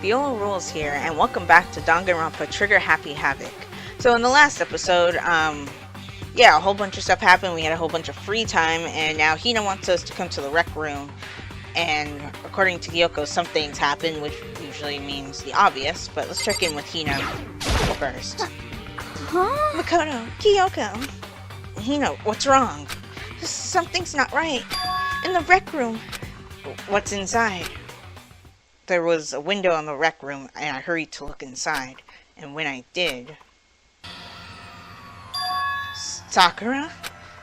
Viola Rules here, and welcome back to Danganronpa Trigger Happy Havoc. So in the last episode, a whole bunch of stuff happened. We had a whole bunch of free time, and now Hina wants us to come to the rec room. And according to Kyoko, some things happen, which usually means the obvious. But let's check in with Hina first. Huh? Makoto, Kyoko. Hina, what's wrong? Something's not right. In the rec room. What's inside? There was a window in the rec room, and I hurried to look inside. And when I did... Sakura?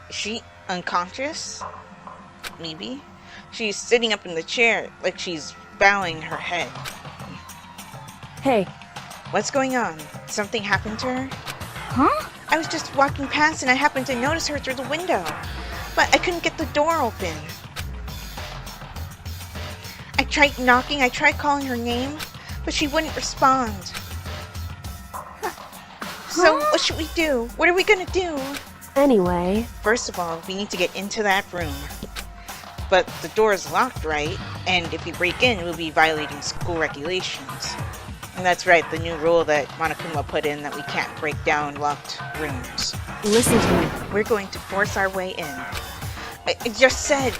Is she unconscious? Maybe. She's sitting up in the chair, like she's bowing her head. Hey. What's going on? Something happened to her? Huh? I was just walking past and I happened to notice her through the window. But I couldn't get the door open. I tried knocking, I tried calling her name, but she wouldn't respond. So, what should we do? What are we gonna do? Anyway. First of all, we need to get into that room. But the door is locked, right? And if we break in, we'll be violating school regulations. And that's right, the new rule that Monokuma put in that we can't break down locked rooms. Listen to me. We're going to force our way in. I just said...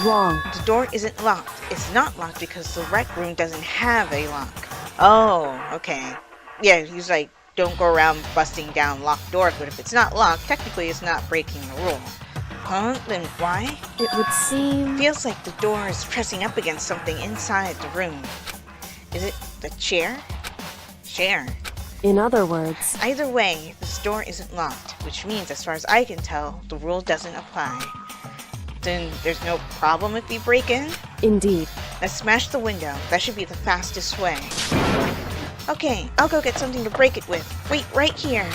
Wrong. The door isn't locked. It's not locked because the rec room doesn't have a lock. Oh, okay. Yeah, he's like, don't go around busting down locked doors, but if it's not locked, technically it's not breaking the rule. Huh? Then why? It would seem... Feels like the door is pressing up against something inside the room. Is it the chair? Chair. In other words... Either way, this door isn't locked, which means, as far as I can tell, the rule doesn't apply. Then there's no problem if we break in? Indeed. Let's smash the window. That should be the fastest way. Okay, I'll go get something to break it with. Wait, right here.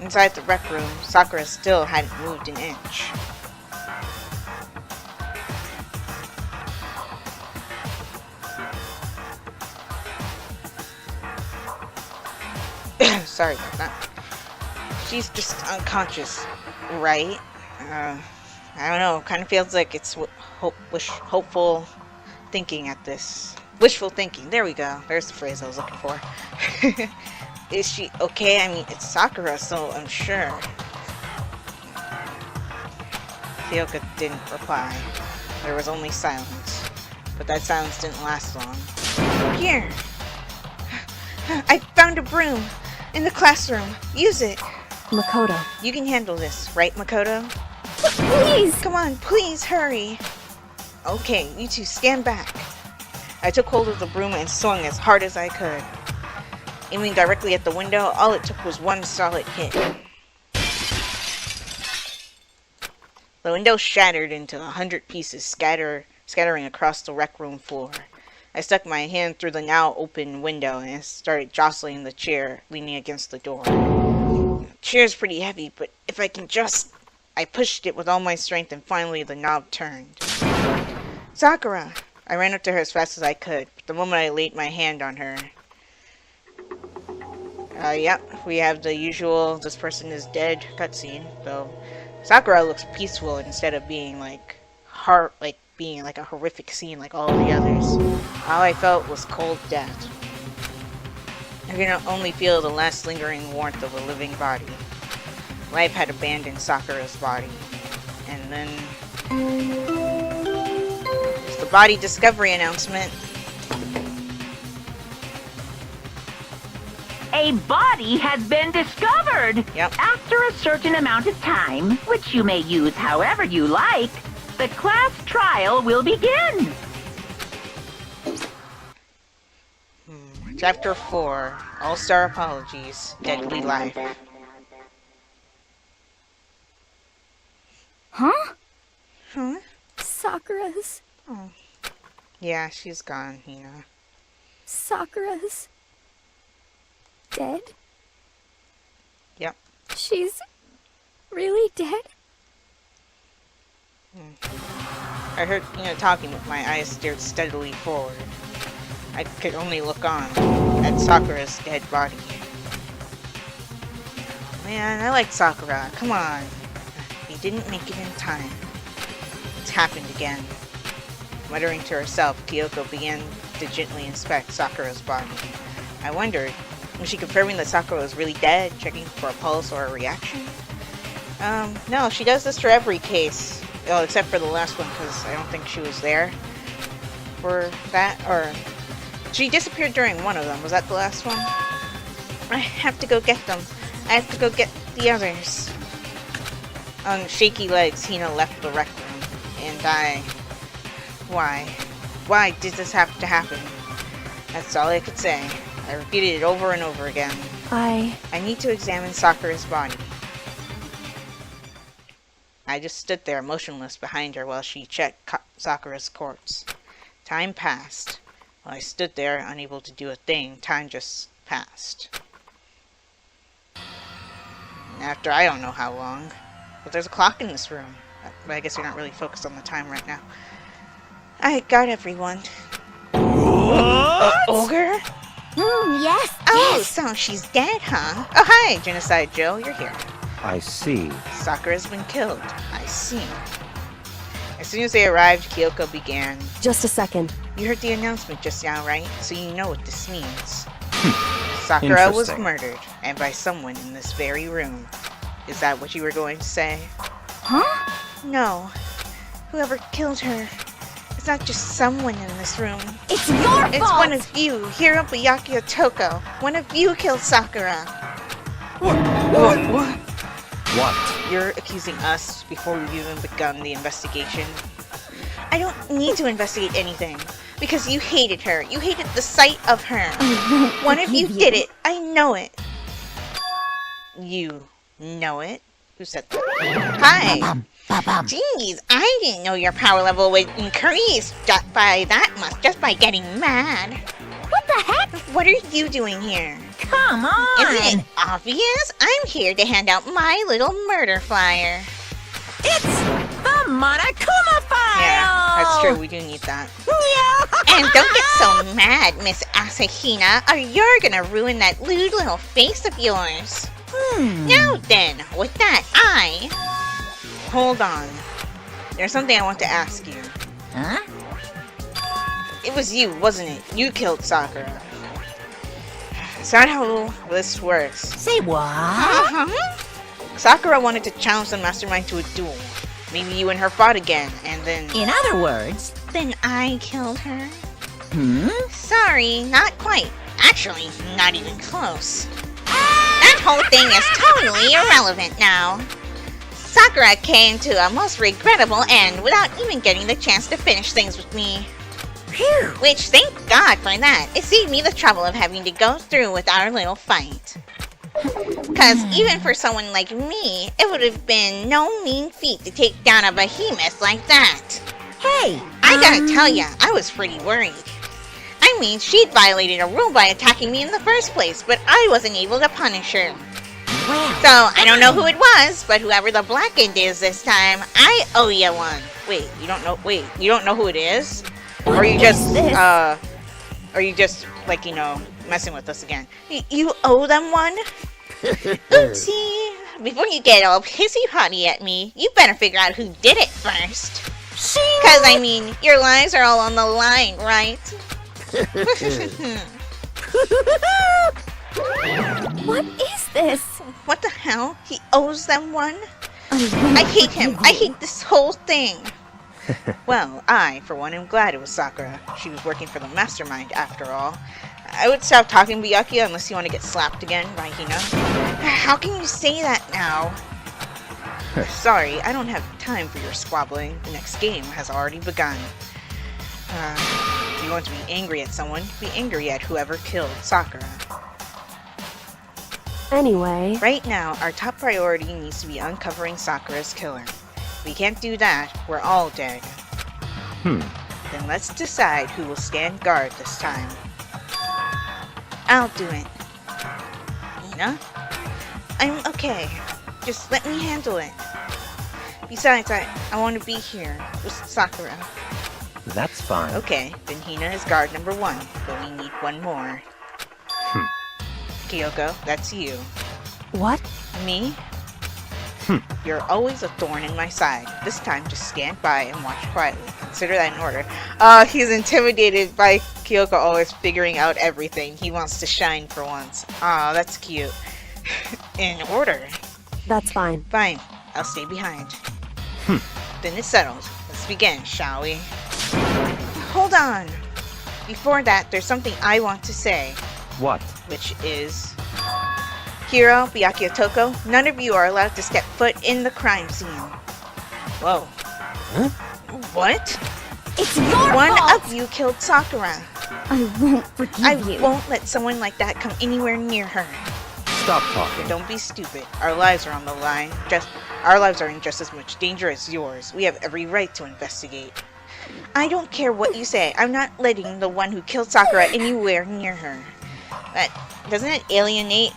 Inside the rec room, Sakura still hadn't moved an inch. Sorry about that. She's just unconscious, right? I don't know. Kind of feels like it's hopeful thinking at this. Wishful thinking. There we go. There's the phrase I was looking for. Is she okay? I mean, it's Sakura, so I'm sure. Kyoko didn't reply. There was only silence. But that silence didn't last long. Here! I found a broom! In the classroom! Use it! Makoto. You can handle this, right, Makoto? Please! Come on, please, hurry! Okay, you two stand back. I took hold of the broom and swung as hard as I could. Aiming directly at the window, all it took was one solid hit. The window shattered into 100 pieces, scattering across the rec room floor. I stuck my hand through the now open window and started jostling the chair, leaning against the door. The chair's pretty heavy, but if I can just... I pushed it with all my strength and finally the knob turned. Sakura! I ran up to her as fast as I could, but the moment I laid my hand on her... Yep, we have the usual "this person is dead" cutscene, though Sakura looks peaceful instead of being like a horrific scene like all the others. All I felt was cold death. I could only feel the last lingering warmth of a living body. Life had abandoned Sakura's body. And then... it's the body discovery announcement. A body has been discovered! Yep. After a certain amount of time, which you may use however you like, the class trial will begin! Chapter 4, All-Star Apologies, Deadly Life. Huh? Huh? Sakura's... Oh. Yeah, she's gone, Hina. Sakura's... dead? Yep. She's... really dead? I heard Hina talking with my eyes stared steadily forward. I could only look on at Sakura's dead body. Man, I like Sakura. Come on. He didn't make it in time. It's happened again. Muttering to herself, Kyoko began to gently inspect Sakura's body. I wondered, was she confirming that Sakura was really dead, checking for a pulse or a reaction? No, she does this for every case. Well, except for the last one, because I don't think she was there for that, or... She disappeared during one of them. Was that the last one? I have to go get them. I have to go get the others. On shaky legs, Hina left the rec room, and Why? Why did this have to happen? That's all I could say. I repeated it over and over again. I need to examine Sakura's body. I just stood there motionless behind her while she checked Sakura's corpse. Time passed. While I stood there, unable to do a thing, time just passed. After I don't know how long. But there's a clock in this room. But I guess you're not really focused on the time right now. I got everyone. Ogre? Yes. Oh, yes. so she's dead, huh? Oh, hi, Genocide Joe. You're here. I see. Sakura's been killed. I see. As soon as they arrived, Kyoko began. Just a second. You heard the announcement just now, right? So you know what this means. Sakura was Interesting. murdered, and by someone in this very room. Is that what you were going to say? Huh? No. Whoever killed her. It's not just someone in this room. It's your fault. It's one of you, Hirobayaki Otoko. One of you killed Sakura. What? What? You're accusing us before we've even begun the investigation. I don't need to investigate anything. Because you hated her. You hated the sight of her. One of you did it. I know it. You know it? Who said that? Hi! Jeez, I didn't know your power level would increase just by that much, just by getting mad. What the heck? What are you doing here? Come on! Isn't it obvious? I'm here to hand out my little murder flyer. It's the Monokuma file! Yeah, that's true. We do need that. Yeah. And don't get so mad, Miss Asahina, or you're gonna ruin that lewd little face of yours. Now then, with that, Hold on. There's something I want to ask you. Huh? It was you, wasn't it? You killed Sakura. It's not how this works. Say what? Sakura wanted to challenge the mastermind to a duel. Maybe you and her fought again, and then... In other words, Then I killed her? Sorry, not quite. Actually, not even close. That whole thing is totally irrelevant now. Sakura came to a most regrettable end without even getting the chance to finish things with me. Phew. Which, thank God for that, it saved me the trouble of having to go through with our little fight. Cause even for someone like me, it would have been no mean feat to take down a behemoth like that. Hey, I gotta tell ya, I was pretty worried. I mean, she'd violated a rule by attacking me in the first place, but I wasn't able to punish her. well, So, I don't know who it was, but whoever the blackened is this time, I owe ya one. Wait, you don't know who it is? Or are you just, like, messing with us again? You owe them one? Oopsie. Before you get all pissy-potty at me, you better figure out who did it first. Cause, I mean, your lives are all on the line, right? What is this? What the hell? He owes them one? I hate him. I hate this whole thing. Well, I, for one, am glad it was Sakura. She was working for the mastermind, after all. I would stop talking Byakuya unless you want to get slapped again by Hina. How can you say that now? Sorry, I don't have time for your squabbling. The next game has already begun. If you want to be angry at someone, be angry at whoever killed Sakura. Anyway, Right now, our top priority needs to be uncovering Sakura's killer. If we can't do that, we're all dead. Then let's decide who will stand guard this time. I'll do it. Hina? I'm okay. Just let me handle it. Besides, I want to be here with Sakura. That's fine. Okay, then Hina is guard number 1, but we need one more. Kyoko, that's you. what? Me? You're always a thorn in my side. This time, just stand by and watch quietly. Consider that in order. He's intimidated by Kyoko always figuring out everything. He wants to shine for once. Aw, that's cute. In order. That's fine. Fine. I'll stay behind. Then it's settled. Let's begin, shall we? Hold on. Before that, there's something I want to say. What? Which is... Hiro, Byakuya, Toko, none of you are allowed to step foot in the crime scene. Whoa. Huh? What? It's your One fault! of you killed Sakura. I won't forgive I you. won't let someone like that come anywhere near her. Stop talking. Don't be stupid. Our lives are on the line. Our lives are in just as much danger as yours. We have every right to investigate. I don't care what you say. I'm not letting the one who killed Sakura anywhere near her. But doesn't it alienate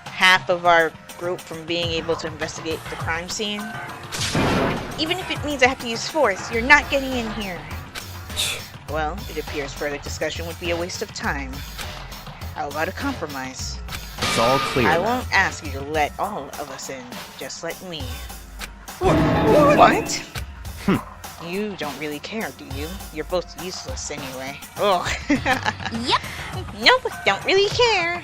half of our group from being able to investigate the crime scene? Even if it means I have to use force, you're not getting in here. Well, it appears further discussion would be a waste of time. How about a compromise? It's all clear I now. won't ask you to let all of us in. Just let me. What? You don't really care, do you? You're both useless anyway. Oh. Yep. Nope, don't really care.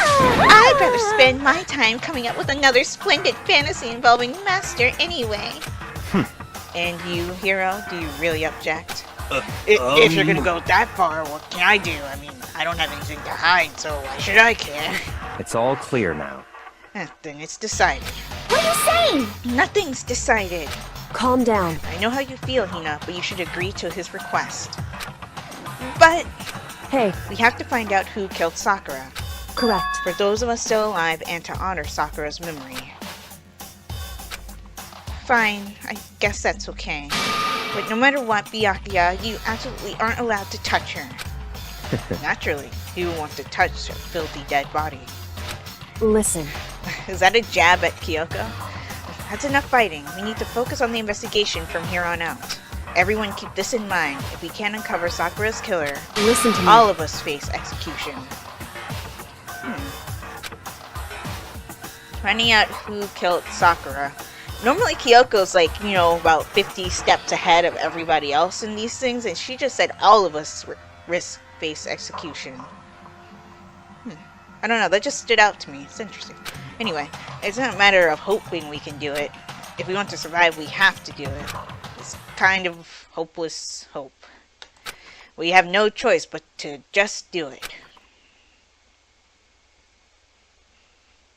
I'd rather spend my time coming up with another splendid fantasy involving Master anyway. And you, Hiro, do you really object? If you're gonna go that far, what can I do? I mean, I don't have anything to hide, so why should I care? It's all clear now. Then it's decided. What are you saying? Nothing's decided. Calm down. I know how you feel, Hina, but you should agree to his request. But Hey, we have to find out who killed Sakura, correct. for those of us still alive and to honor Sakura's memory. Fine, I guess that's okay. But no matter what, Byakuya, you absolutely aren't allowed to touch her. Naturally, who wants to touch a filthy dead body? Listen, Is that a jab at Kyoko? That's enough fighting. We need to focus on the investigation from here on out. Everyone keep this in mind. If we can't uncover Sakura's killer, listen to me. all of us face execution. Finding out who killed Sakura. Normally Kyoko's like, about 50 steps ahead of everybody else in these things, and she just said all of us risk face execution. I don't know, that just stood out to me. It's interesting. Anyway, it's not a matter of hoping we can do it. If we want to survive, we have to do it. It's kind of hopeless hope. We have no choice but to just do it.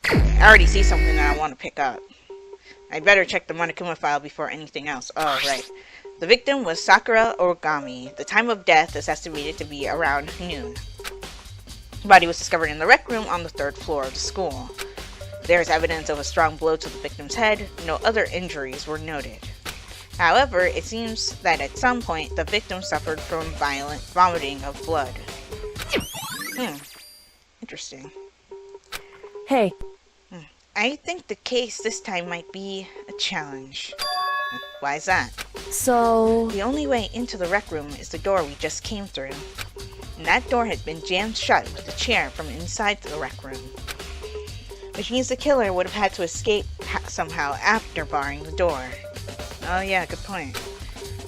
I already see something that I want to pick up. I'd better check the Monokuma file before anything else. Oh, right. The victim was Sakura Origami. The time of death is estimated to be around noon. The body was discovered in the rec room on the 3rd floor of the school. There is evidence of a strong blow to the victim's head. No other injuries were noted. However, it seems that at some point the victim suffered from violent vomiting of blood. Interesting. Hey, I think the case this time might be a challenge. Why is that? so... The only way into the rec room is the door we just came through. And that door had been jammed shut with a chair from inside the rec room. Which means the killer would have had to escape somehow after barring the door. Oh yeah, good point.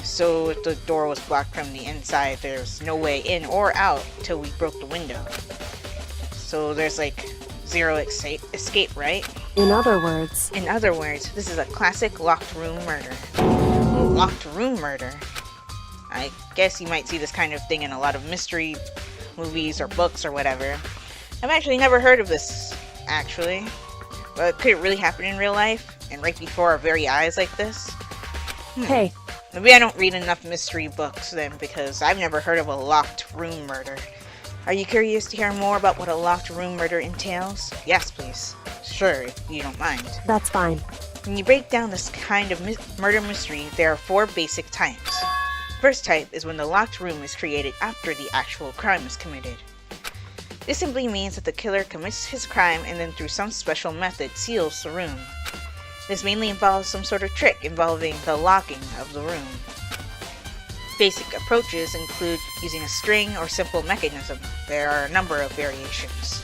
So if the door was blocked from the inside, there's no way in or out till we broke the window. So there's like zero escape, right? In other words, In other words, this is a classic locked room murder. Locked room murder? I guess you might see this kind of thing in a lot of mystery movies or books or whatever. I've actually never heard of this, actually. But could it really happen in real life? And right before our very eyes like this? hey, Maybe I don't read enough mystery books then, because I've never heard of a locked room murder. Are you curious to hear more about what a locked room murder entails? Yes, please. Sure, if you don't mind. that's fine. When you break down this kind of murder mystery, there are 4 basic types. First type is when the locked room is created after the actual crime is committed. This simply means that the killer commits his crime and then through some special method seals the room. This mainly involves some sort of trick involving the locking of the room. Basic approaches include using a string or simple mechanism. There are a number of variations.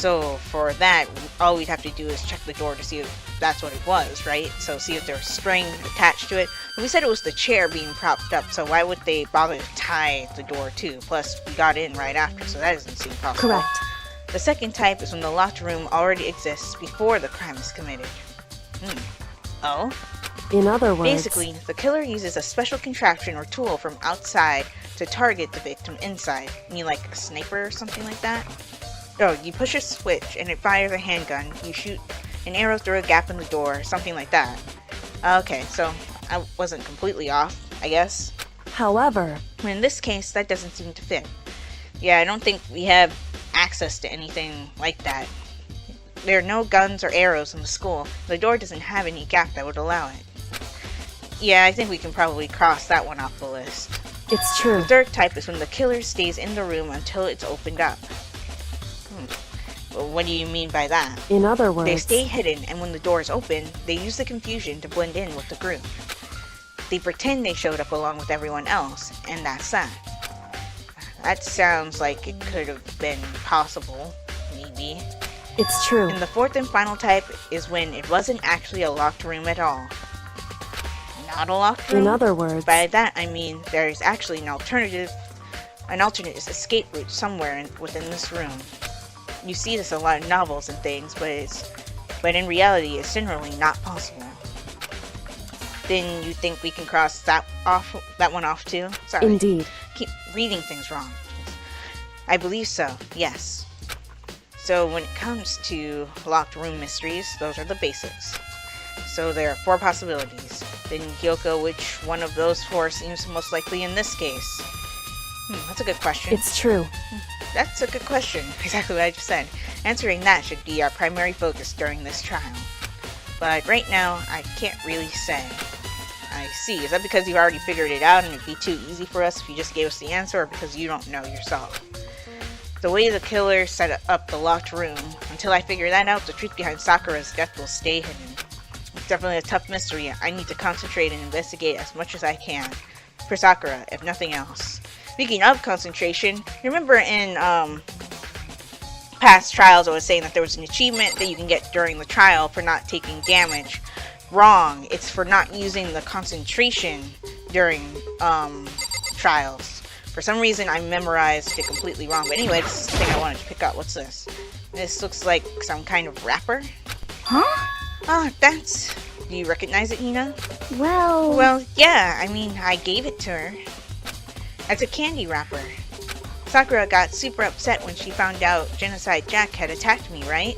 So for that, all we'd have to do is check the door to see if that's what it was, right? So see if there's string attached to it. But we said it was the chair being propped up, so why would they bother to tie the door too? Plus, we got in right after, so that doesn't seem possible. Correct. The second type is when the locked room already exists before the crime is committed. Oh? In other words, Basically, the killer uses a special contraption or tool from outside to target the victim inside. You mean like a sniper or something like that? Oh, you push a switch and it fires a handgun. You shoot an arrow through a gap in the door, something like that. Okay, so I wasn't completely off, I guess. however, In this case, that doesn't seem to fit. Yeah, I don't think we have access to anything like that. There are no guns or arrows in the school. The door doesn't have any gap that would allow it. Yeah, I think we can probably cross that one off the list. it's true. The third type is when the killer stays in the room until it's opened up. Well, what do you mean by that? In other They words, stay hidden, and when the door is open, they use the confusion to blend in with the group. They pretend they showed up along with everyone else, and that's that. That sounds like it could have been possible, maybe. it's true. And the fourth and final type is when it wasn't actually a locked room at all. Not a locked room? In other words, By that I mean there is actually an alternate escape route somewhere within this room. You see this in a lot of novels and things, but in reality it's generally not possible. Then you think we can cross that one off too? Sorry. indeed. Keep reading things wrong. I believe so, yes. So when it comes to locked room mysteries, those are the basics. So there are 4 possibilities. Then Kyoko, which one of those 4 seems most likely in this case? That's a good question. It's true. That's a good question. Exactly what I just said. Answering that should be our primary focus during this trial. But right now, I can't really say. I see. Is that because you already figured it out and it'd be too easy for us if you just gave us the answer, or because you don't know yourself? The way the killer set up the locked room, until I figure that out, the truth behind Sakura's death will stay hidden. It's definitely a tough mystery. I need to concentrate and investigate as much as I can. For Sakura, if nothing else. Speaking of concentration, you remember in past trials I was saying that there was an achievement that you can get during the trial for not taking damage. Wrong. It's for not using the concentration during trials. For some reason I memorized it completely wrong. But anyway, this is the thing I wanted to pick up. What's this? This looks like some kind of wrapper. Huh? Oh, that's... Do you recognize it, Nina? Well... Well, yeah. I mean, I gave it to her. It's a candy wrapper. Sakura got super upset when she found out Genocide Jack had attacked me, right?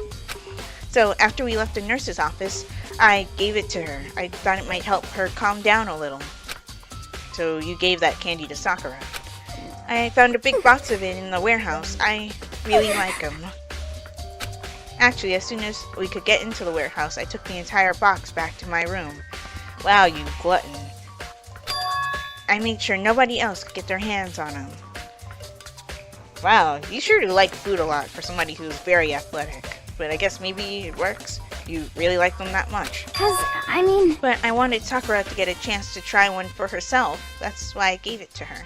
So after we left the nurse's office, I gave it to her. I thought it might help her calm down a little. So you gave that candy to Sakura. I found a big box of it in the warehouse. I really like them. Actually, as soon as we could get into the warehouse, I took the entire box back to my room. Wow, you glutton. I made sure nobody else could get their hands on them. Wow, you sure do like food a lot for somebody who's very athletic. But I guess maybe it works. You really like them that much. I mean... But I wanted Sakura to get a chance to try one for herself. That's why I gave it to her.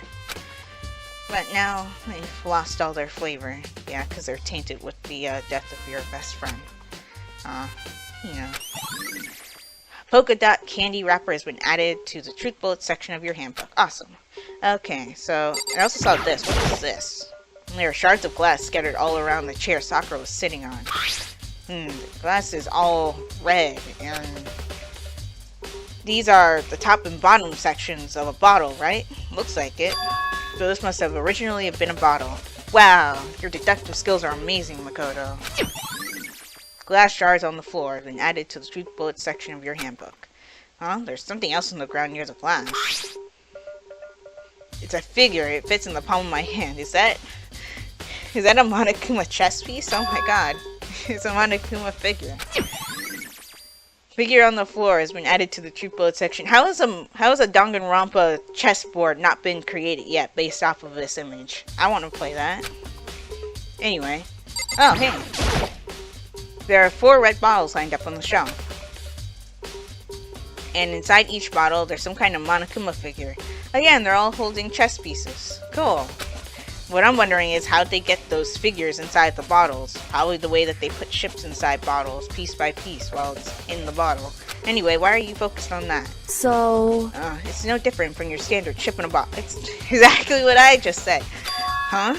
But now they've lost all their flavor. Yeah, because they're tainted with the death of your best friend. You know. Polka dot candy wrapper has been added to the truth bullet section of your handbook. Awesome. Okay, so I also saw this. What is this? There are shards of glass scattered all around the chair Sakura was sitting on. The glass is all red, and these are the top and bottom sections of a bottle, right? Looks like it. So this must have originally been a bottle. Wow, your deductive skills are amazing, Makoto. Glass shards on the floor have been added to the truth bullet section of your handbook. Huh? There's something else on the ground near the glass. It's a figure. It fits in the palm of my hand. Is that a Monokuma chess piece? Oh my god. It's a Monokuma figure. Figure on the floor has been added to the truth bullet section. How is a Danganronpa chessboard not been created yet based off of this image? I want to play that. Anyway. Oh, hey. There are 4 red bottles lined up on the shelf. And inside each bottle, there's some kind of Monokuma figure. Again, they're all holding chess pieces. Cool. What I'm wondering is how'd they get those figures inside the bottles? Probably the way that they put chips inside bottles, piece by piece, while it's in the bottle. Anyway, why are you focused on that? So... It's no different from your standard chip in a bottle. It's exactly what I just said. Huh?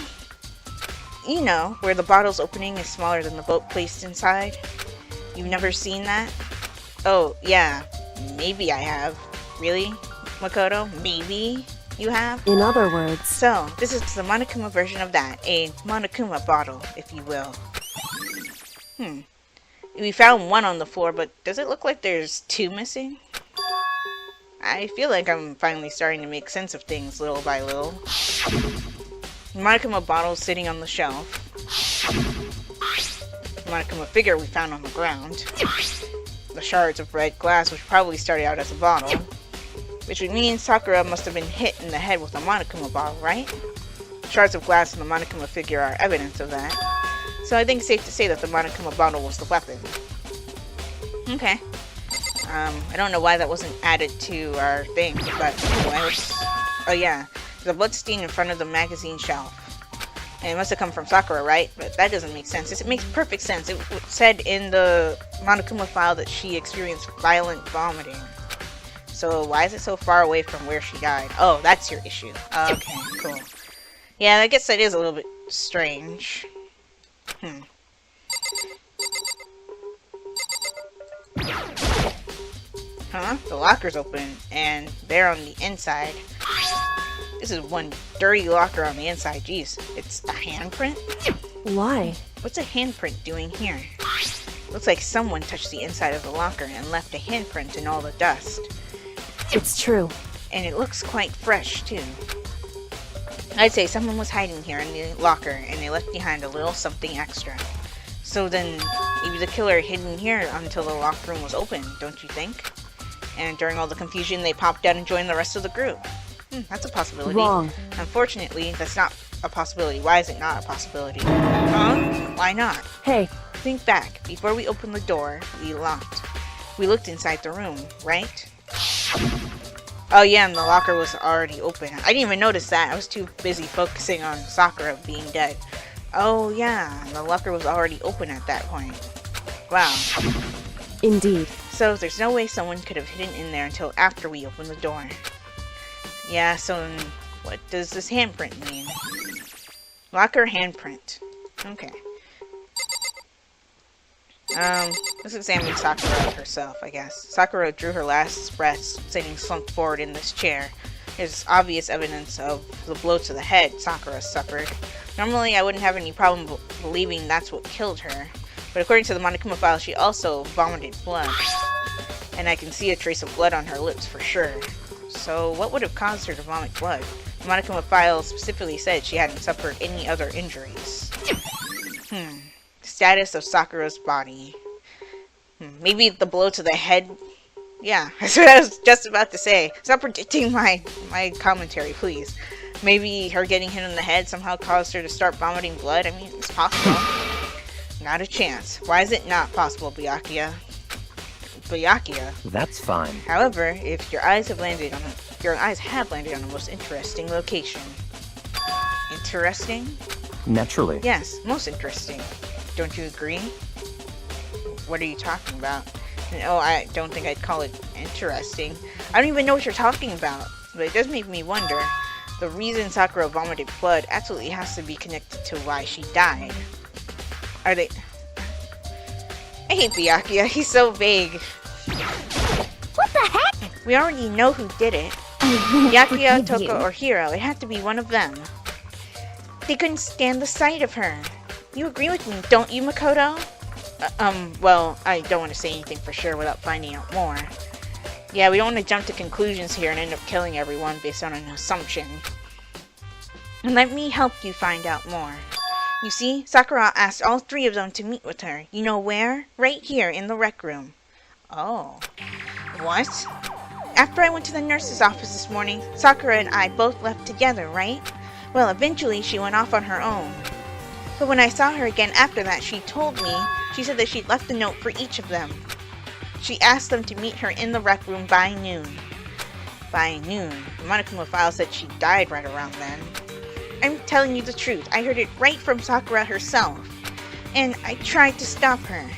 You know, where the bottle's opening is smaller than the boat placed inside? You've never seen that? Oh, yeah. Maybe I have. Really, Makoto? Maybe you have? In other words... So, this is the Monokuma version of that. A Monokuma bottle, if you will. We found one on the floor, but does it look like there's two missing? I feel like I'm finally starting to make sense of things little by little. The Monokuma bottle sitting on the shelf. The Monokuma figure we found on the ground. The shards of red glass, which probably started out as a bottle. Which would mean Sakura must have been hit in the head with a Monokuma bottle, right? Shards of glass and the Monokuma figure are evidence of that. So I think it's safe to say that the Monokuma bottle was the weapon. Okay. I don't know why that wasn't added to our thing, but anyway, let's... Oh yeah, there's a blood stain in front of the magazine shelf. And it must have come from Sakura, right? But that doesn't make sense. It makes perfect sense. It said in the Monokuma file that she experienced violent vomiting. So why is it so far away from where she died? Oh, that's your issue. Okay, cool. Yeah, I guess that is a little bit strange. Huh? The locker's open, and they're on the inside. This is one dirty locker on the inside. Jeez, it's a handprint? Why? What's a handprint doing here? Looks like someone touched the inside of the locker and left a handprint in all the dust. It's true. And it looks quite fresh, too. I'd say someone was hiding here in the locker, and they left behind a little something extra. So then, maybe the killer hid in here until the locker room was open, don't you think? And during all the confusion, they popped out and joined the rest of the group. That's a possibility. Wrong. Unfortunately, that's not a possibility. Why is it not a possibility? Huh? Why not? Hey, Think back. Before we opened the door, we looked inside the room, right? Oh yeah, and the locker was already open. I didn't even notice that. I was too busy focusing on Sakura being dead. Oh yeah, the locker was already open at that point. Wow. indeed. So there's no way someone could have hidden in there until after we opened the door. Yeah, so what does this handprint mean? Locker handprint. Okay. Let's examine Sakura herself, I guess. Sakura drew her last breath, sitting slumped forward in this chair. There's obvious evidence of the blow to the head Sakura suffered. Normally, I wouldn't have any problem believing that's what killed her. But according to the Monokuma file, she also vomited blood. And I can see a trace of blood on her lips for sure. So, what would have caused her to vomit blood? The Monokuma file specifically said she hadn't suffered any other injuries. Status of Sakura's body. Maybe the blow to the head. Yeah, that's what I was just about to say. Stop predicting my commentary, please. Maybe her getting hit in the head somehow caused her to start vomiting blood. I mean, it's possible. Not a chance. Why is it not possible, Byakuya? Byakuya. That's fine. However, if your eyes have landed on a most interesting location. Interesting? Naturally. Yes, most interesting. Don't you agree? What are you talking about? Oh, I don't think I'd call it interesting. I don't even know what you're talking about. But it does make me wonder. The reason Sakura vomited blood absolutely has to be connected to why she died. Are they... I hate Byakuya. He's so vague. What the heck? We already know who did it. Byakuya, Toko, or Hiro. It had to be one of them. They couldn't stand the sight of her. You agree with me, don't you, Makoto? Well, I don't want to say anything for sure without finding out more. Yeah, we don't want to jump to conclusions here and end up killing everyone based on an assumption. And let me help you find out more. You see, Sakura asked all three of them to meet with her. You know where? Right here in the rec room. Oh. What? After I went to the nurse's office this morning, Sakura and I both left together, right? Well, eventually she went off on her own. But when I saw her again after that, she said that she'd left a note for each of them. She asked them to meet her in the rec room by noon. By noon? The Monokuma file said she died right around then. I'm telling you the truth. I heard it right from Sakura herself. And I tried to stop her.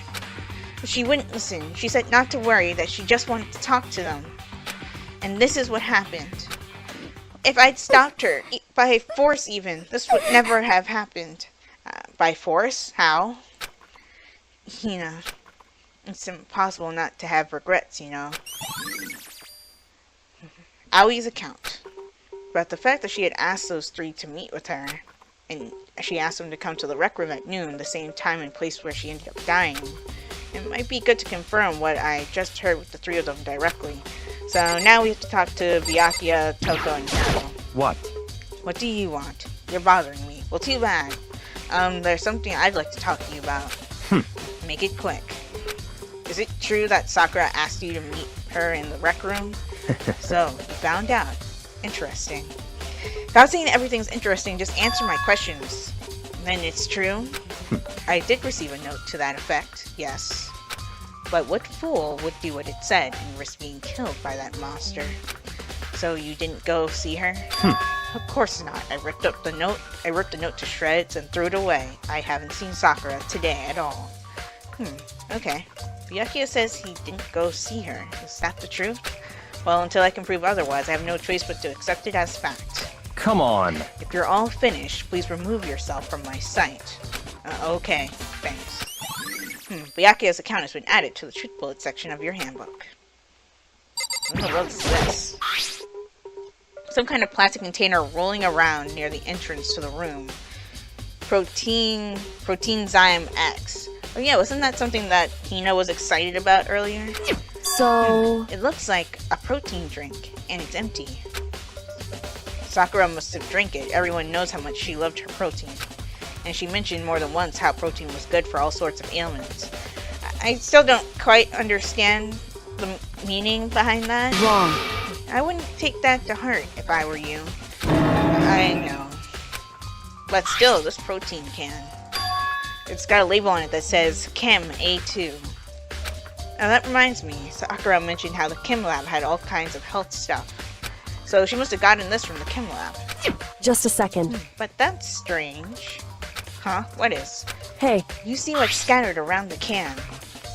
But she wouldn't listen. She said not to worry, that she just wanted to talk to them. And this is what happened. If I'd stopped her, by force even, this would never have happened. By force? How? It's impossible not to have regrets, Aoi's account. About the fact that she had asked those three to meet with her, and she asked them to come to the rec room at noon, the same time and place where she ended up dying. It might be good to confirm what I just heard with the three of them directly. So now we have to talk to Byakuya, Toko, and Hiro. What? What do you want? You're bothering me. Well, too bad. There's something I'd like to talk to you about. Make it quick. Is it true that Sakura asked you to meet her in the rec room? So, you found out. Interesting. Without saying everything's interesting, just answer my questions. Then it's true? I did receive a note to that effect, yes. But what fool would do what it said and risk being killed by that monster? So you didn't go see her? Of course not. I ripped the note to shreds and threw it away. I haven't seen Sakura today at all. Okay. Byakuya says he didn't go see her. Is that the truth? Well, until I can prove otherwise, I have no choice but to accept it as fact. Come on. If you're all finished, please remove yourself from my sight. Okay, thanks. Byakuya's account has been added to the truth bullet section of your handbook. What in the world is this? Some kind of plastic container rolling around near the entrance to the room. Proteinzyme X. Oh yeah, wasn't that something that Hina was excited about earlier? So... It looks like a protein drink, and it's empty. Sakura must have drank it. Everyone knows how much she loved her protein. And she mentioned more than once how protein was good for all sorts of ailments. I still don't quite understand the meaning behind that. wrong. I wouldn't take that to heart if I were you. I know. But still, this protein can. It's got a label on it that says Chem A2. Now that reminds me, Sakura mentioned how the Chem Lab had all kinds of health stuff. So she must have gotten this from the Chem Lab. Just a second. But that's strange. Huh? What is? Hey, You see what's scattered around the can.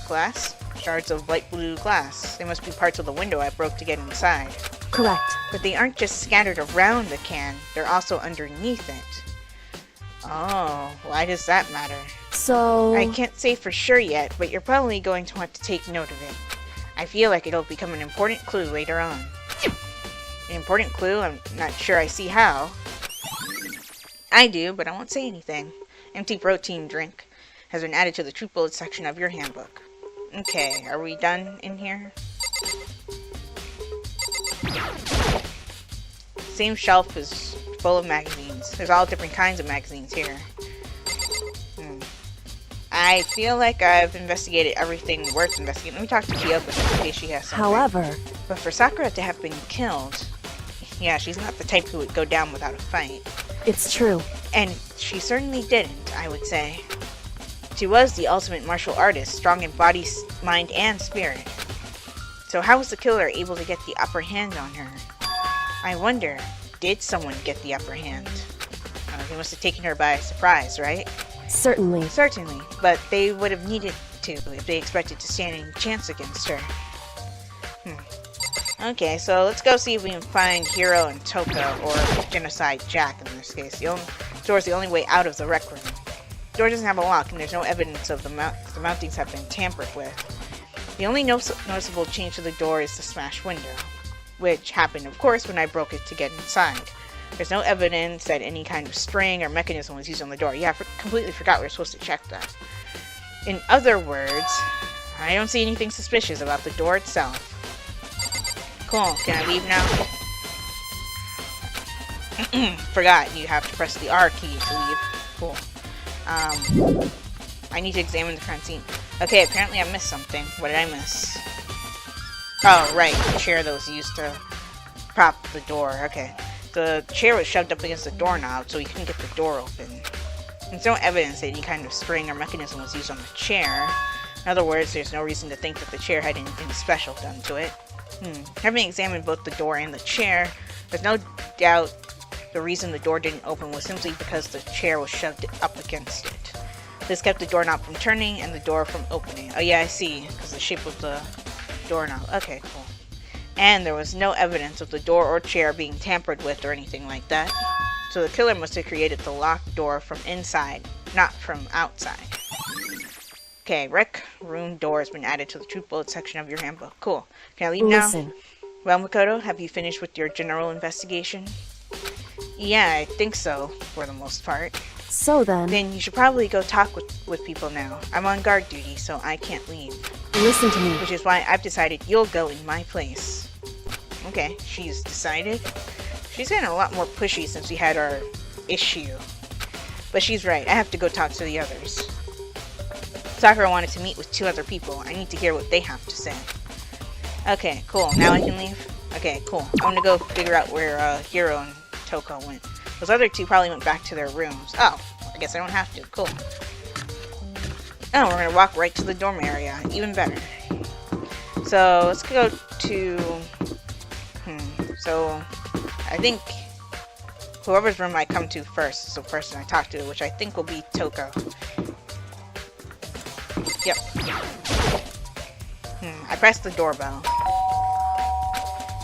Glass? Shards of light blue glass. They must be parts of the window I broke to get inside. correct. But they aren't just scattered around the can, they're also underneath it. Oh, why does that matter? So... I can't say for sure yet, but you're probably going to want to take note of it. I feel like it'll become an important clue later on. An important clue? I'm not sure I see how. I do, but I won't say anything. Empty protein drink has been added to the truth bullet section of your handbook. Okay, are we done in here? Same shelf is full of magazines. There's all different kinds of magazines here. I feel like I've investigated everything worth investigating. Let me talk to Kyoko in case she has something. However, But for Sakura to have been killed, yeah, she's not the type who would go down without a fight. it's true. And she certainly didn't, I would say. She was the ultimate martial artist, strong in body, mind, and spirit. So how was the killer able to get the upper hand on her? I wonder, did someone get the upper hand? They must have taken her by surprise, right? Certainly. Certainly, but they would have needed to if they expected to stand any chance against her. Okay, so let's go see if we can find Hiro and Toko, or Genocide Jack in this case. The door is the only way out of the rec room. The door doesn't have a lock, and there's no evidence of the mountings have been tampered with. The only noticeable change to the door is the smashed window, which happened, of course, when I broke it to get inside. There's no evidence that any kind of string or mechanism was used on the door. Yeah, I completely forgot we were supposed to check that. In other words, I don't see anything suspicious about the door itself. Cool, can I leave now? Forgot, you have to press the R key to leave. Cool. I need to examine the front scene. Okay, apparently I missed something. What did I miss? Oh, right, the chair that was used to prop the door. Okay. The chair was shoved up against the doorknob, so you couldn't get the door open. There's no evidence that any kind of string or mechanism was used on the chair. In other words, there's no reason to think that the chair had anything special done to it. Having examined both the door and the chair, there's no doubt The reason the door didn't open was simply because the chair was shoved up against it. This kept the doorknob from turning and the door from opening. Oh yeah, I see, because the shape of the doorknob. Okay, cool. And there was no evidence of the door or chair being tampered with or anything like that. So the killer must have created the locked door from inside, not from outside. Okay, rec room door has been added to the truth bullet section of your handbook. Cool. Can I leave now? Listen. Well, Makoto, have you finished with your general investigation? Yeah, I think so, for the most part. So then, Then you should probably go talk with people now. I'm on guard duty, so I can't leave. listen to me. Which is why I've decided you'll go in my place. Okay, she's decided. She's getting a lot more pushy since we had our issue. But she's right, I have to go talk to the others. Sakura wanted to meet with 2 other people. I need to hear what they have to say. Okay, cool. Now I can leave? Okay, cool. I'm gonna go figure out where Hiro and Toko went. Those other 2 probably went back to their rooms. Oh, I guess I don't have to. Cool. Oh, we're gonna walk right to the dorm area. Even better. So, let's go to... So, I think whoever's room I come to first is the person I talk to, which I think will be Toko. Yep. I pressed the doorbell.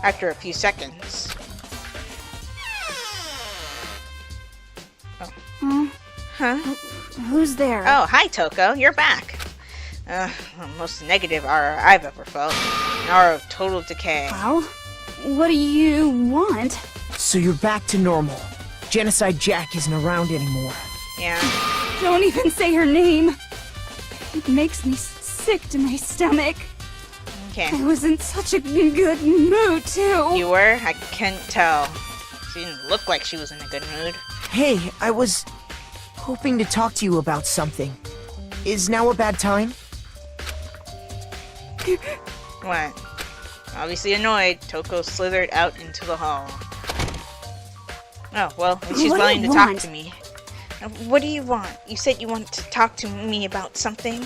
After a few seconds. Oh. Huh? Who's there? Oh, hi Toko, you're back. The most negative aura I've ever felt. An aura of total decay. Well, what do you want? So you're back to normal. Genocide Jack isn't around anymore. Yeah. Don't even say her name. It makes me sick to my stomach. Okay. I was in such a good mood, too. You were? I can't tell. She didn't look like she was in a good mood. Hey, I was hoping to talk to you about something. Is now a bad time? What? Obviously annoyed, Toko slithered out into the hall. Oh, well, she's What do willing to you talk want? to me. What do you want? You said you wanted to talk to me about something?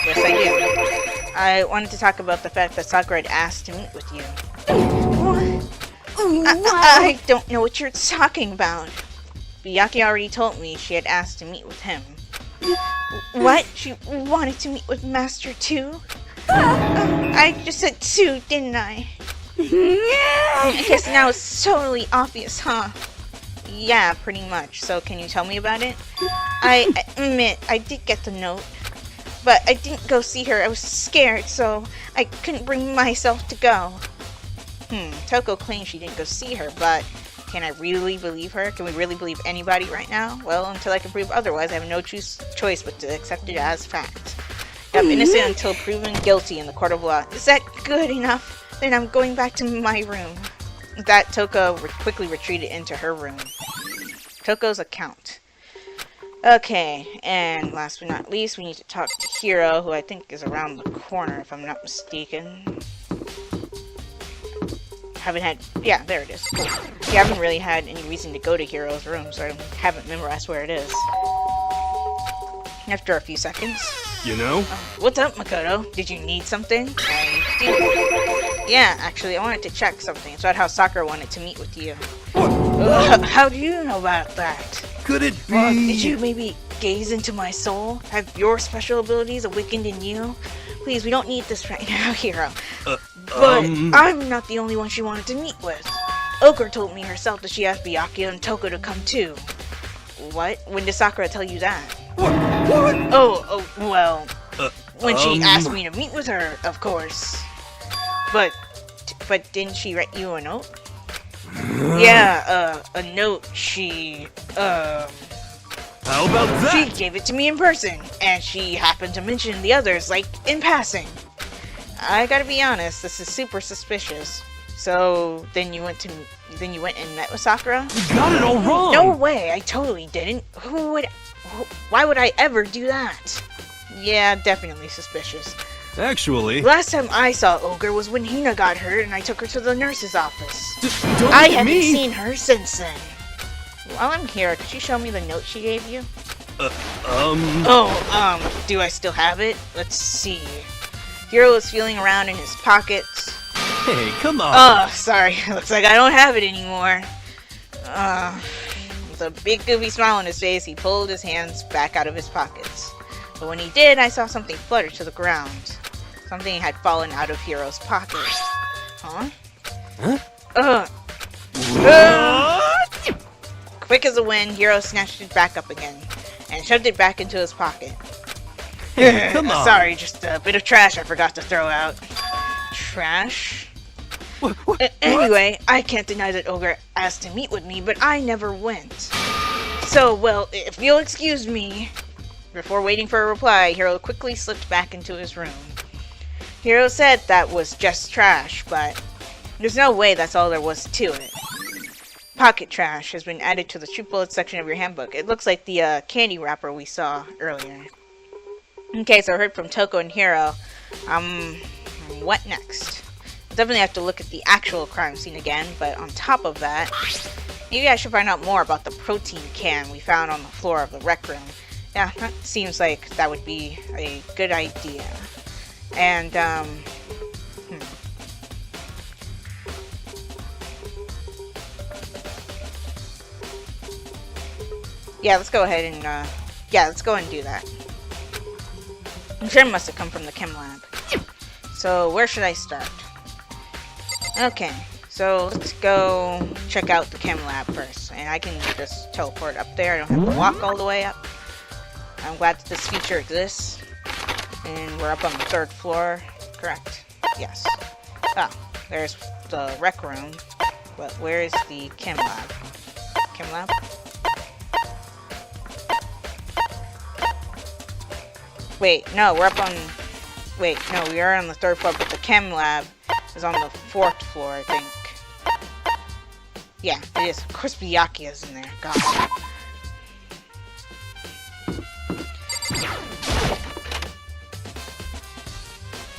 Yes, I do. I wanted to talk about the fact that Sakura had asked to meet with you. I don't know what you're talking about. Byakuya already told me she had asked to meet with him. What? She wanted to meet with Master too? I just said 2, didn't I? I guess now it's totally obvious, huh? Yeah, pretty much. So can you tell me about it? I admit, I did get the note. But I didn't go see her. I was scared, so I couldn't bring myself to go. Toko claims she didn't go see her, but can I really believe her? Can we really believe anybody right now? Well, until I can prove otherwise, I have no choice but to accept it as fact. I'm innocent until proven guilty in the court of law. Is that good enough? Then I'm going back to my room. With that, Toko quickly retreated into her room. Toko's account. Okay, and last but not least, we need to talk to Hiro, who I think is around the corner, if I'm not mistaken. Yeah, there it is. Cool. Yeah, I haven't really had any reason to go to Hiro's room, so I haven't memorized where it is. After a few seconds. You know? What's up, Makoto? Did you need something? I do. Yeah, actually, I wanted to check something. It's about how Sakura wanted to meet with you. How do you know about that? Could it be? Did you maybe gaze into my soul? Have your special abilities awakened in you? Please, we don't need this right now, Hiro. But I'm not the only one she wanted to meet with. Ochre told me herself that she asked Byakuya and Toko to come too. What? When did Sakura tell you that? What? Oh, well, when she asked me to meet with her, of course. But didn't she write you a note? Yeah, a note. How about that? She gave it to me in person, and she happened to mention the others, like, in passing. I gotta be honest, this is super suspicious. So, then you went and met with Sakura? You got it all wrong! No way, I totally didn't. Why would I ever do that? Yeah, definitely suspicious. Actually... Last time I saw Ogre was when Hina got hurt and I took her to the nurse's office. Don't I look at haven't me. seen her since then. While I'm here, could you show me the note she gave you? Do I still have it? Let's see. Hiro is feeling around in his pockets. Hey, come on! Oh, sorry. Looks like I don't have it anymore. With a big goofy smile on his face, he pulled his hands back out of his pockets. But when he did, I saw something flutter to the ground. Something had fallen out of Hiro's pocket. Huh? Quick as a wind, Hiro snatched it back up again and shoved it back into his pocket. Come on. Sorry, just a bit of trash I forgot to throw out. Trash? Anyway, I can't deny that Ogre asked to meet with me, but I never went. So, well, if you'll excuse me. Before waiting for a reply, Hiro quickly slipped back into his room. Hiro said that was just trash, but there's no way that's all there was to it. Pocket trash has been added to the shoot bullet section of your handbook. It looks like the candy wrapper we saw earlier. Okay, so I heard from Toko and Hiro. What next? I'll definitely have to look at the actual crime scene again, but on top of that, maybe I should find out more about the protein can we found on the floor of the rec room. Yeah, that seems like that would be a good idea. And, yeah, let's go ahead and, let's go and do that. I'm sure it must have come from the chem lab. So, where should I start? Okay, so let's go check out the chem lab first. And I can just teleport up there. I don't have to walk all the way up. I'm glad that this feature exists. And we're up on the 3rd floor. Correct. Yes. Ah, there's the rec room. But where is the chem lab? Chem lab? Wait, no, we're up on... Wait, no, we are on the 3rd floor, but the chem lab is on the 4th floor, I think. Yeah, it is. Of course, Byakuya's in there. God.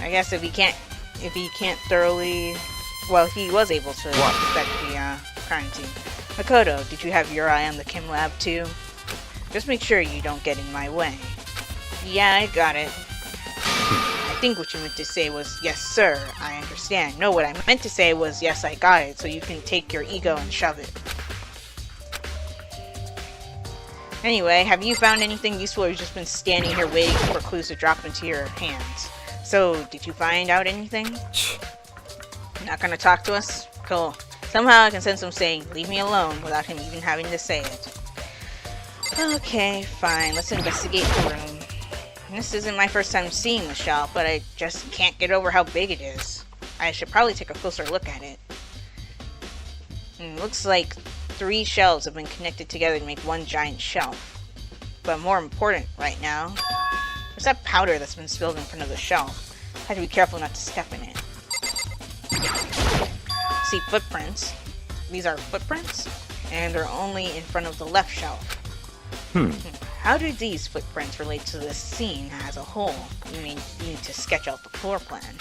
I guess if he can't thoroughly... Well, he was able to inspect the crime scene. Makoto, did you have your eye on the chem lab too? Just make sure you don't get in my way. Yeah, I got it. I think what you meant to say was, yes sir, I understand. No, what I meant to say was, yes I got it, so you can take your ego and shove it. Anyway, have you found anything useful, or you've just been standing here waiting for clues to drop into your hands? So, did you find out anything? Not gonna talk to us? Cool. Somehow I can sense him saying, leave me alone, without him even having to say it. Okay, fine, let's investigate the room. This isn't my first time seeing the shelf, but I just can't get over how big it is. I should probably take a closer look at it. Looks like 3 shelves have been connected together to make one giant shelf. But more important right now, there's that powder that's been spilled in front of the shelf. I have to be careful not to step in it. See footprints. These are footprints, and they're only in front of the left shelf. How do these footprints relate to this scene as a whole? You mean you need to sketch out the floor plan.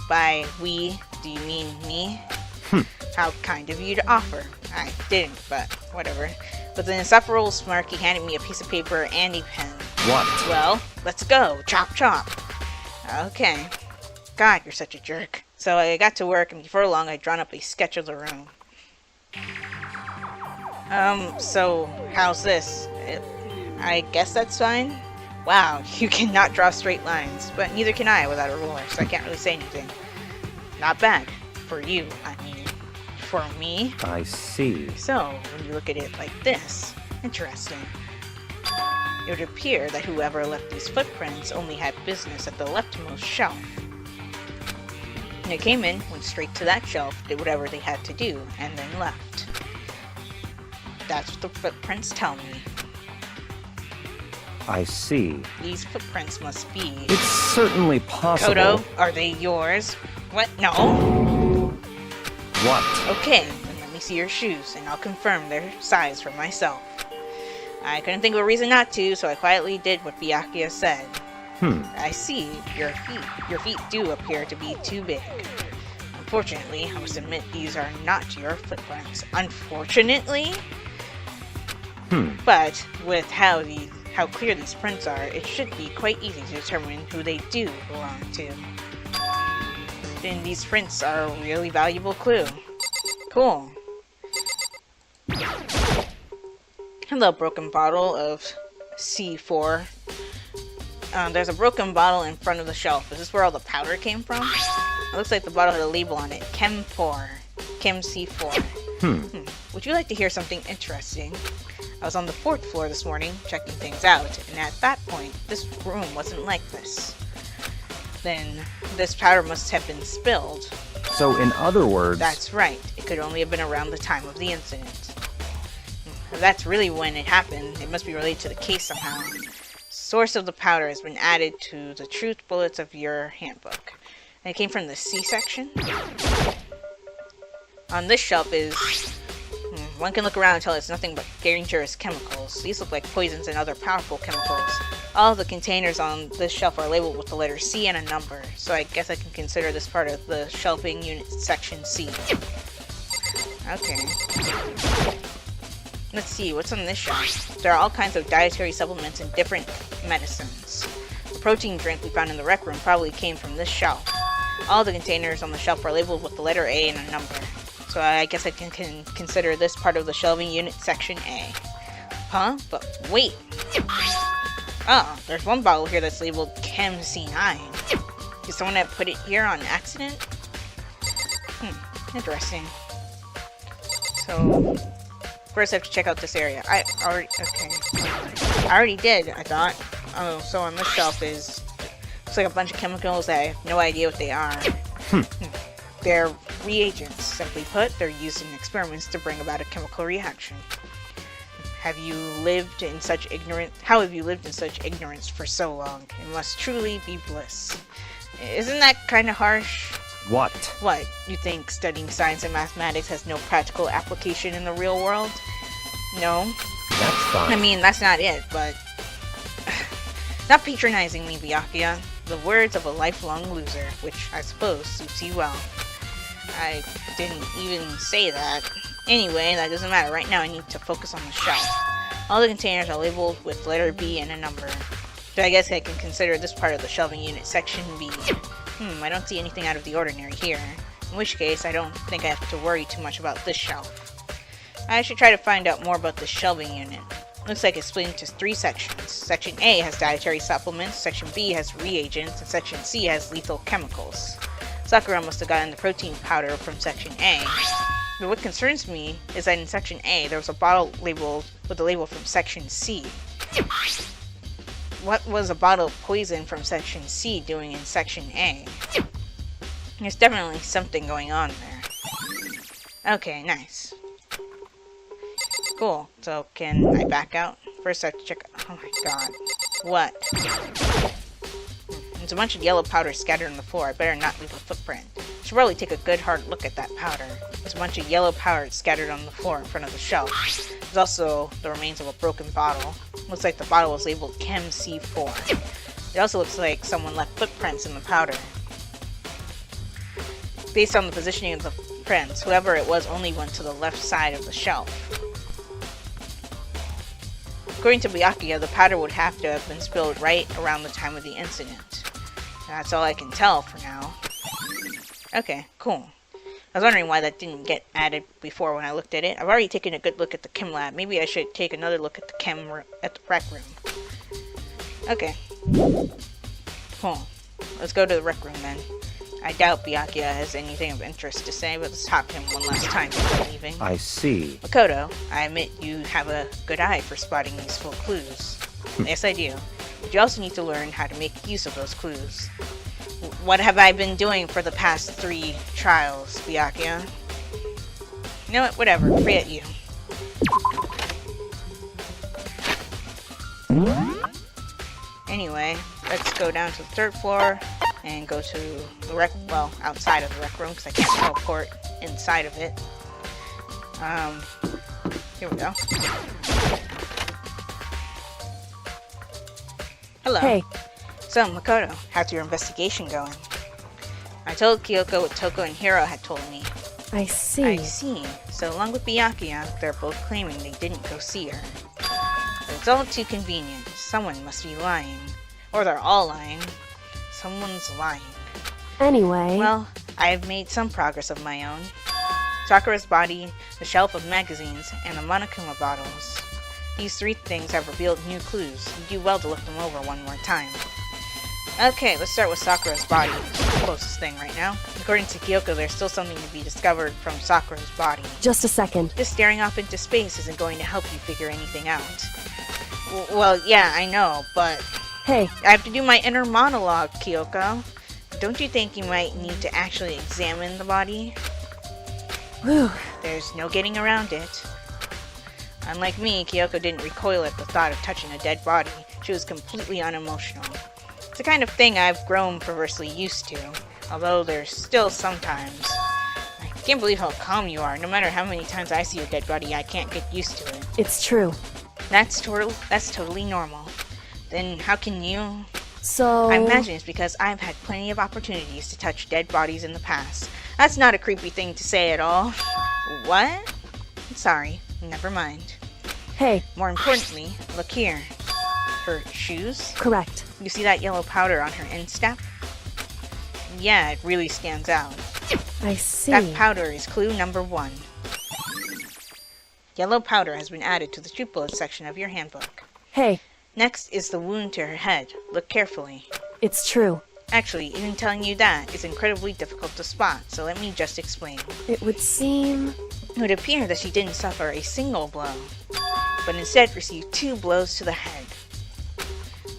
By we, do you mean me? How kind of you to offer. I didn't, but whatever. With an insufferable smirk, he handed me a piece of paper and a pen. What? Well, let's go. Chop chop. Okay. God, you're such a jerk. So I got to work, and before long I'd drawn up a sketch of the room. So how's this? I guess that's fine. Wow, you cannot draw straight lines, but neither can I without a ruler, so I can't really say anything. Not bad. For you, I mean. For me? I see. So, when you look at it like this, interesting. It would appear that whoever left these footprints only had business at the leftmost shelf. They came in, went straight to that shelf, did whatever they had to do, and then left. That's what the footprints tell me. I see. These footprints must be... It's certainly possible. Kodo, are they yours? What? No? What? Okay, then let me see your shoes, and I'll confirm their size for myself. I couldn't think of a reason not to, so I quietly did what Byakuya said. I see. Your feet do appear to be too big. Unfortunately, I must admit these are not your footprints. Unfortunately? But with how clear these prints are, it should be quite easy to determine who they do belong to. Then these prints are a really valuable clue. Cool. Hello, broken bottle of C4. There's a broken bottle in front of the shelf. Is this where all the powder came from? It looks like the bottle had a label on it. Chem 4. Chem C4. Would you like to hear something interesting? I was on the 4th floor this morning, checking things out, and at that point, this room wasn't like this. Then, this powder must have been spilled. So in other words... That's right. It could only have been around the time of the incident. If that's really when it happened, it must be related to the case somehow. Source of the powder has been added to the truth bullets of your handbook. And it came from the C section. On this shelf is... one can look around and tell it's nothing but dangerous chemicals. These look like poisons and other powerful chemicals. All of the containers on this shelf are labeled with the letter C and a number, so I guess I can consider this part of the shelving unit section C. Okay. Let's see, what's on this shelf? There are all kinds of dietary supplements and different medicines. The protein drink we found in the rec room probably came from this shelf. All the containers on the shelf are labeled with the letter A and a number. So I guess I can consider this part of the shelving unit section A. Huh? But wait! Oh, there's one bottle here that's labeled Chem C9. Did someone have put it here on accident? Interesting. So, first I have to check out this area. I already did, I thought. Oh, so on this shelf is... looks like a bunch of chemicals that I have no idea what they are. They're reagents. Simply put, they're used in experiments to bring about a chemical reaction. How have you lived in such ignorance for so long? It must truly be bliss. Isn't that kind of harsh? What? What? You think studying science and mathematics has no practical application in the real world? No? That's fine. I mean, that's not it, but... Not patronizing me, Byakuya. The words of a lifelong loser, which I suppose suits you well. I didn't even say that. Anyway, that doesn't matter. Right now I need to focus on the shelf. All the containers are labeled with letter B and a number. So I guess I can consider this part of the shelving unit section B. I don't see anything out of the ordinary here. In which case, I don't think I have to worry too much about this shelf. I should try to find out more about the shelving unit. Looks like it's split into 3 sections. Section A has dietary supplements, Section B has reagents, and Section C has lethal chemicals. Sakura must have gotten the protein powder from Section A. But what concerns me is that in Section A, there was a bottle labeled with the label from Section C. What was a bottle of poison from Section C doing in Section A? There's definitely something going on there. Okay, nice. Cool. So, can I back out? First I have to check... Oh my god. What? There's a bunch of yellow powder scattered on the floor. I better not leave a footprint. I should probably take a good hard look at that powder. There's a bunch of yellow powder scattered on the floor in front of the shelf. There's also the remains of a broken bottle. Looks like the bottle was labeled Chem C4. It also looks like someone left footprints in the powder. Based on the positioning of the prints, whoever it was only went to the left side of the shelf. According to Byakuya, the powder would have to have been spilled right around the time of the incident. That's all I can tell for now. Okay, cool. I was wondering why that didn't get added before when I looked at it. I've already taken a good look at the chem lab. Maybe I should take another look at the rec room. Okay. Cool. Let's go to the rec room then. I doubt Byakuya has anything of interest to say, but let's talk to him one last time before leaving. I see. Makoto, I admit you have a good eye for spotting useful clues. Yes, I do. But you also need to learn how to make use of those clues. What have I been doing for the past 3 trials, Byakuya? You know what? Whatever. Forget you. Anyway, let's go down to the 3rd floor and go to the outside of the rec room because I can't teleport inside of it. Here we go. Hello. Hey. So, Makoto, how's your investigation going? I told Kyoko what Toko and Hiro had told me. I see. I see. So, along with Byakuya, they're both claiming they didn't go see her. But it's all too convenient. Someone must be lying. Or they're all lying. Someone's lying. Anyway... Well, I've made some progress of my own. Sakura's body, the shelf of magazines, and the Monokuma bottles. These 3 things have revealed new clues. You do well to look them over one more time. Okay, let's start with Sakura's body. It's the closest thing right now. According to Kyoko, there's still something to be discovered from Sakura's body. Just a second. Just staring off into space isn't going to help you figure anything out. Well, yeah, I know, but Hey, I have to do my inner monologue, Kyoko. Don't you think you might need to actually examine the body? whew. There's no getting around it. Unlike me, Kyoko didn't recoil at the thought of touching a dead body. She was completely unemotional. It's the kind of thing I've grown perversely used to, although there's still sometimes. I can't believe how calm you are. No matter how many times I see a dead body, I can't get used to it. It's true. That's totally normal. Then how can you? So... I imagine it's because I've had plenty of opportunities to touch dead bodies in the past. That's not a creepy thing to say at all. What? Sorry, never mind. Hey, More importantly, look here. Her shoes? correct. You see that yellow powder on her instep? Yeah, it really stands out. I see. That powder is clue number 1. Yellow powder has been added to the shoe bullets section of your handbook. Hey, Next is the wound to her head. Look carefully. it's true. Actually, even telling you that is incredibly difficult to spot, so let me just explain. It would seem... It would appear that she didn't suffer a single blow, but instead received 2 blows to the head.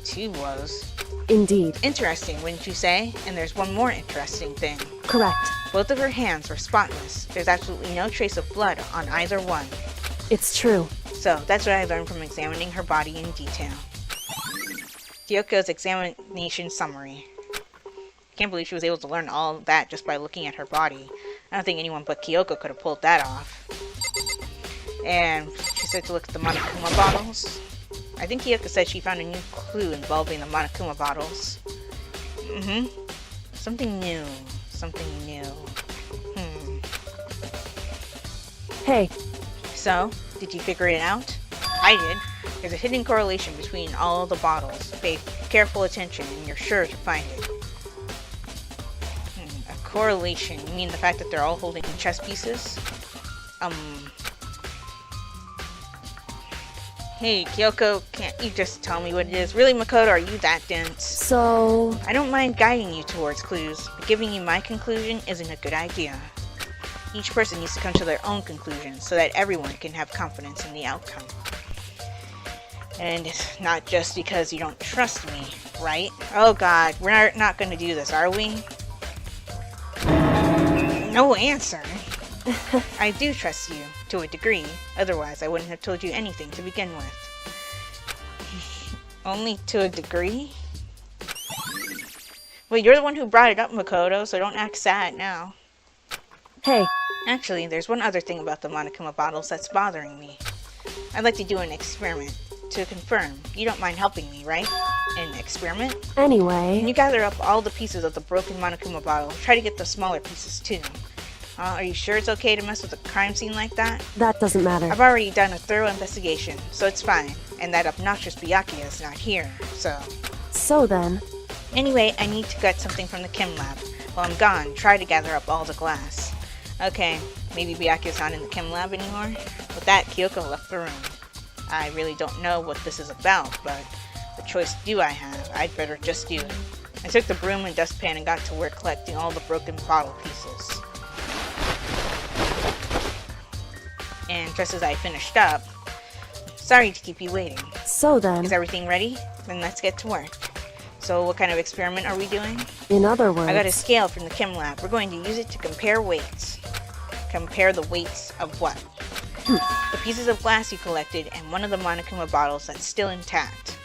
2 blows? Indeed. Interesting, wouldn't you say? And there's one more interesting thing. Correct. Both of her hands were spotless. There's absolutely no trace of blood on either one. It's true. So, that's what I learned from examining her body in detail. Kyoko's examination summary. I can't believe she was able to learn all of that just by looking at her body. I don't think anyone but Kyoko could have pulled that off. And she said to look at the Monokuma bottles. I think Kyoko said she found a new clue involving the Monokuma bottles. Something new. Something new. Hey, So, did you figure it out? I did. There's a hidden correlation between all the bottles. Pay careful attention and you're sure to find it. A correlation? You mean the fact that they're all holding chess pieces? Hey, Kyoko, can't you just tell me what it is? Really, Makoto, are you that dense? so... I don't mind guiding you towards clues, but giving you my conclusion isn't a good idea. Each person needs to come to their own conclusion so that everyone can have confidence in the outcome. And it's not just because you don't trust me, right? Oh god, we're not going to do this, are we? No answer. I do trust you, to a degree. Otherwise, I wouldn't have told you anything to begin with. Only to a degree? Well, you're the one who brought it up, Makoto, so don't act sad now. Hey, Actually, there's one other thing about the Monokuma bottles that's bothering me. I'd like to do an experiment to confirm. You don't mind helping me, right? An experiment? Can anyway... you gather up all the pieces of the broken Monokuma bottle? Try to get the smaller pieces too. Are you sure it's okay to mess with a crime scene like that? That doesn't matter. I've already done a thorough investigation, so it's fine. And that obnoxious Byakuya is not here, so... So then... Anyway, I need to get something from the chem lab. While I'm gone, try to gather up all the glass. Okay, maybe Byakuya's not in the chem lab anymore? With that, Kyoko left the room. I really don't know what this is about, but what choice do I have? I'd better just do it. I took the broom and dustpan and got to work collecting all the broken bottle pieces. And just as I finished up, sorry to keep you waiting. So then... Is everything ready? Then let's get to work. So what kind of experiment are we doing? In other words... I got a scale from the chem lab. We're going to use it to compare weights. Compare the weights of what? The pieces of glass you collected and one of the Monokuma bottles that's still intact.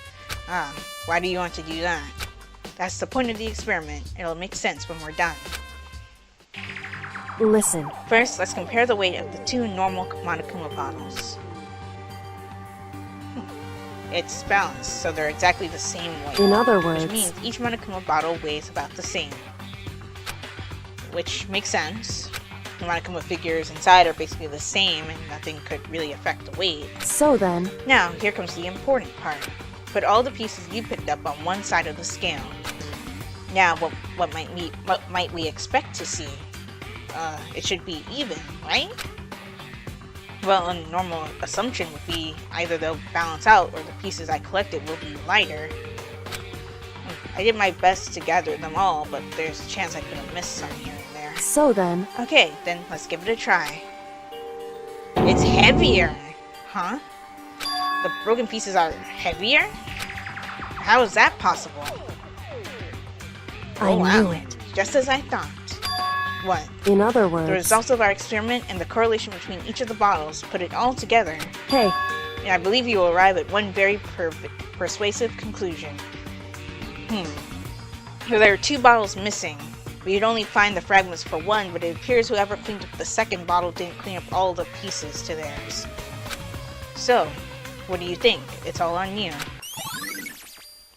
Why do you want to do that? That's the point of the experiment. It'll make sense when we're done. Listen. First, let's compare the weight of the 2 normal Monokuma bottles. It's balanced, so they're exactly the same weight. In other Which words... means each Monokuma bottle weighs about the same. Which makes sense. The Monokuma figures inside are basically the same and nothing could really affect the weight. So then... Now, here comes the important part. Put all the pieces you picked up on one side of the scale. Now, what might we expect to see? It should be even, right? Well, a normal assumption would be either they'll balance out or the pieces I collected will be lighter. I did my best to gather them all, but there's a chance I could have missed some here and there. So then, Okay, then let's give it a try. It's heavier! Huh? The broken pieces are heavier? How is that possible? I Oh, wow. knew it. Just as I thought. What? In other The words, results of our experiment and the correlation between each of the bottles, put it all together, hey, and I believe you will arrive at one very persuasive conclusion. So there are 2 bottles missing. We could only find the fragments for one, but it appears whoever cleaned up the second bottle didn't clean up all the pieces to theirs. So, what do you think? It's all on you.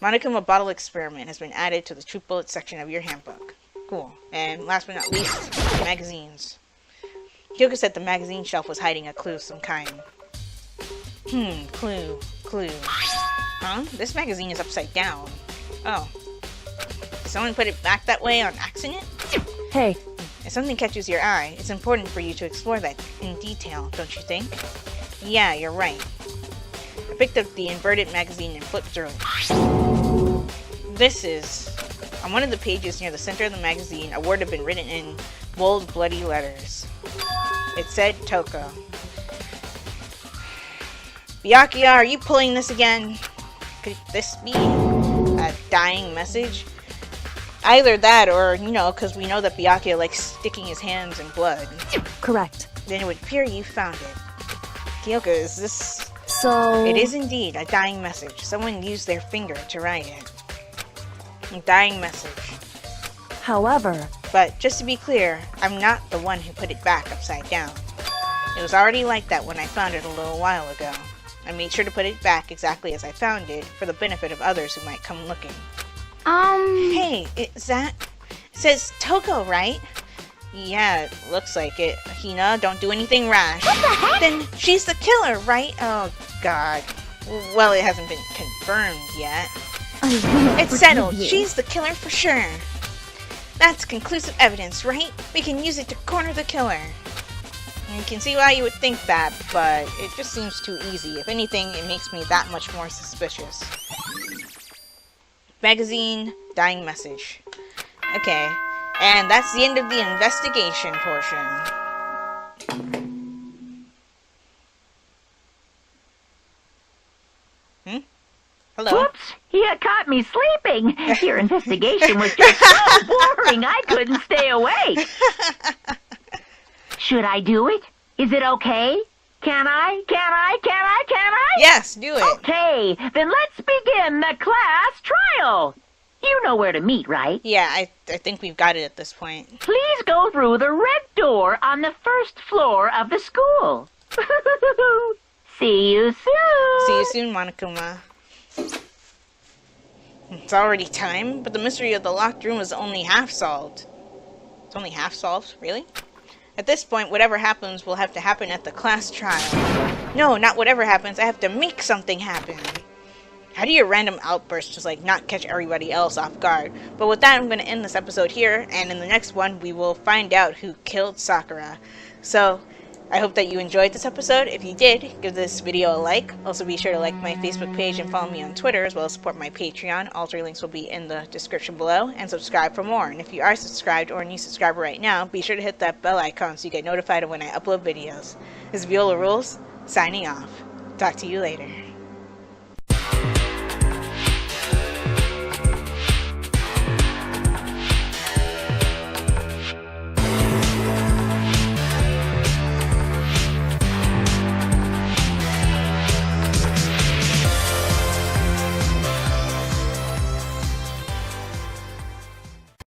Monokuma bottle experiment has been added to the Troop Bullet section of your handbook. Cool. And last but not least, magazines. Kyoko said the magazine shelf was hiding a clue of some kind. Clue. Huh? This magazine is upside down. Oh. Did someone put it back that way on accident? hey, If something catches your eye, it's important for you to explore that in detail, don't you think? Yeah, you're right. I picked up the inverted magazine and flipped through it. This is... On one of the pages near the center of the magazine, a word had been written in bold, bloody letters. It said Toko. Byakuya, are you pulling this again? Could this be a dying message? Either that or, because we know that Byakuya likes sticking his hands in blood. correct. Then it would appear you found it. Kyoko, is this... So... It is indeed a dying message. Someone used their finger to write it. A dying message. However, But just to be clear, I'm not the one who put it back upside down. It was already like that when I found it a little while ago. I made sure to put it back exactly as I found it for the benefit of others who might come looking. Hey, is that... It says Toko, right? Yeah, it looks like it. Hina, don't do anything rash. What the heck? Then she's the killer, right? Oh, God. Well, it hasn't been confirmed yet. It's settled. She's the killer for sure. That's conclusive evidence, right? We can use it to corner the killer. You can see why you would think that, but it just seems too easy. If anything, it makes me that much more suspicious. Magazine, dying message. Okay, and that's the end of the investigation portion. Hello? Whoops! You caught me sleeping. Your investigation was just so boring I couldn't stay awake. Should I do it? Is it okay? Can I? Yes, do it. Okay, then let's begin the class trial. You know where to meet, right? Yeah, I think we've got it at this point. Please go through the red door on the first floor of the school. See you soon. See you soon, Monokuma. It's already time, but the mystery of the locked room is only half solved. It's only half solved? Really? At this point, whatever happens will have to happen at the class trial. No, not whatever happens. I have to make something happen. How do your random outbursts just not catch everybody else off guard? But with that, I'm going to end this episode here, and in the next one, we will find out who killed Sakura. So, I hope that you enjoyed this episode. If you did, give this video a like. Also be sure to like my Facebook page and follow me on Twitter, as well as support my Patreon. All 3 links will be in the description below. And subscribe for more. And if you are subscribed or a new subscriber right now, be sure to hit that bell icon so you get notified of when I upload videos. This is Viola Rules, signing off. Talk to you later.